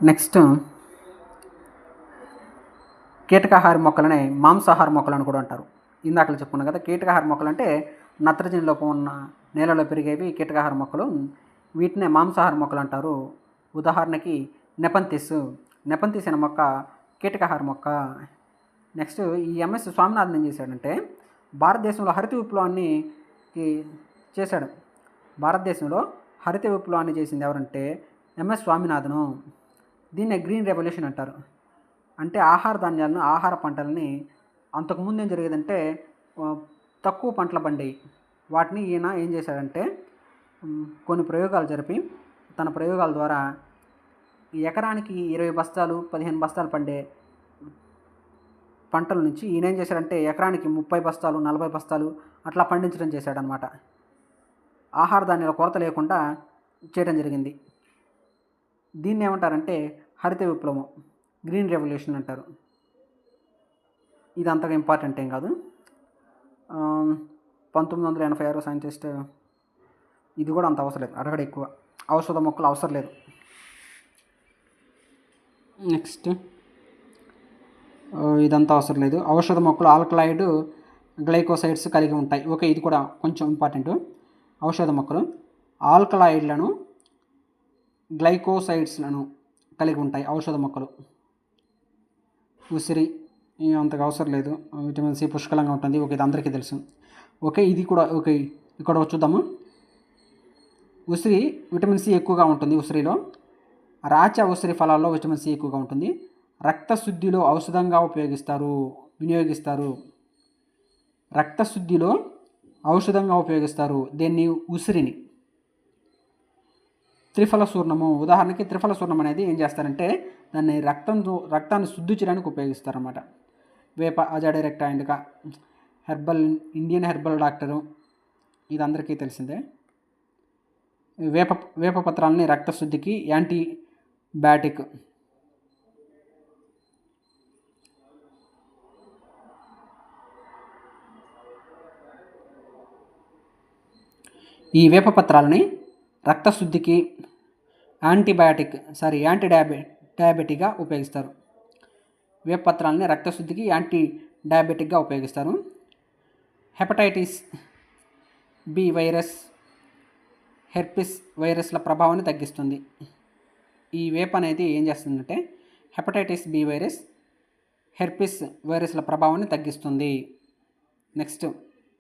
Next కీటకాహార మొక్కలనే మాంసాహార మొక్కలని కూడా అంటారు. ఇందాకలు చెప్పుకున్నాం కదా, కీటకాహార మొక్కలు అంటే నత్రజని లోపం ఉన్న నేలలో పెరిగేవి కీటకాహార మొక్కలు. వీటినే మాంసాహార మొక్కలు అంటారు. ఉదాహరణకి నెపంతిస్. నెపంతిస్ అనే మొక్క కీటకాహార మొక్క. నెక్స్ట్ ఈ ఎంఎస్ స్వామినాథన్ ఏం చేశాడంటే భారతదేశంలో హరిత విప్లవాన్ని చేశాడు. భారతదేశంలో హరిత విప్లవాన్ని చేసింది ఎవరంటే ఎంఎస్ స్వామినాథను. దీన్నే గ్రీన్ రెవల్యూషన్ అంటారు. అంటే ఆహార ధాన్యాలను, ఆహార పంటలని అంతకుముందు ఏం జరిగేదంటే తక్కువ పంటలు పండేవి. వాటిని ఈయన ఏం చేశాడంటే కొన్ని ప్రయోగాలు జరిపి తన ప్రయోగాల ద్వారా ఎకరానికి 20 బస్తాలు 15 బస్తాలు పండే పంటల నుంచి ఈయన ఏం చేశాడంటే ఎకరానికి 30 బస్తాలు 40 బస్తాలు అట్లా పండించడం చేశాడనమాట. ఆహార ధాన్యాల కొరత లేకుండా చేయడం జరిగింది. దీన్ని ఏమంటారంటే హరిత విప్లవం, గ్రీన్ రెవల్యూషన్ అంటారు. ఇది అంతగా ఇంపార్టెంట్ ఏం కాదు. 1986 సైంటిస్ట్, ఇది కూడా అంత అవసరం లేదు, అడగడం ఎక్కువ. ఔషధ మొక్కలు అవసరం లేదు. నెక్స్ట్ ఇదంతా అవసరం లేదు. ఔషధ మొక్కలు ఆల్కలాయిడ్ గ్లైకోసైడ్స్ కలిగి ఉంటాయి. ఓకే, ఇది కూడా కొంచెం ఇంపార్టెంట్. ఔషధ మొక్కలు ఆల్కలాయిడ్లను గ్లైకోసైడ్స్లను కలిగి ఉంటాయి. ఔషధ మొక్కలు ఉసిరి అంతగా అవసరం లేదు. విటమిన్ సి పుష్కలంగా ఉంటుంది. ఓకే, ఇది అందరికీ తెలుసు. ఓకే, ఇది కూడా ఓకే. ఇక్కడ చూద్దాము. ఉసిరి విటమిన్ సి ఎక్కువగా ఉంటుంది. ఉసిరిలో రాచ ఉసిరి ఫలాల్లో విటమిన్ సి ఎక్కువగా ఉంటుంది. రక్తశుద్ధిలో ఔషధంగా వినియోగిస్తారు. రక్తశుద్ధిలో ఔషధంగా ఉపయోగిస్తారు దీన్ని, ఉసిరిని. త్రిఫల చూర్ణము, ఉదాహరణకి త్రిఫల చూర్ణం అనేది ఏం చేస్తారంటే దాన్ని రక్తాన్ని శుద్ధి చేయడానికి ఉపయోగిస్తారన్నమాట. వేప అజాడిరెక్టా ఇండికా, ఇండియన్ హెర్బల్ డాక్టరు, ఇది అందరికీ తెలిసిందే. వేప పత్రాలని రక్తశుద్ధికి యాంటీబయాటిక్. ఈ వేప పత్రాలని రక్తశుద్ధికి యాంటీ డయాబెటిక్గా ఉపయోగిస్తారు. వేప పత్రాలని రక్తశుద్ధికి యాంటీ డయాబెటిక్గా ఉపయోగిస్తారు. హెపటైటిస్ బి వైరస్, హెర్పిస్ వైరస్ల ప్రభావాన్ని తగ్గిస్తుంది. ఈ వేప అనేది ఏం చేస్తుందంటే హెపటైటిస్ బి వైరస్, హెర్పిస్ వైరస్ల ప్రభావాన్ని తగ్గిస్తుంది. నెక్స్ట్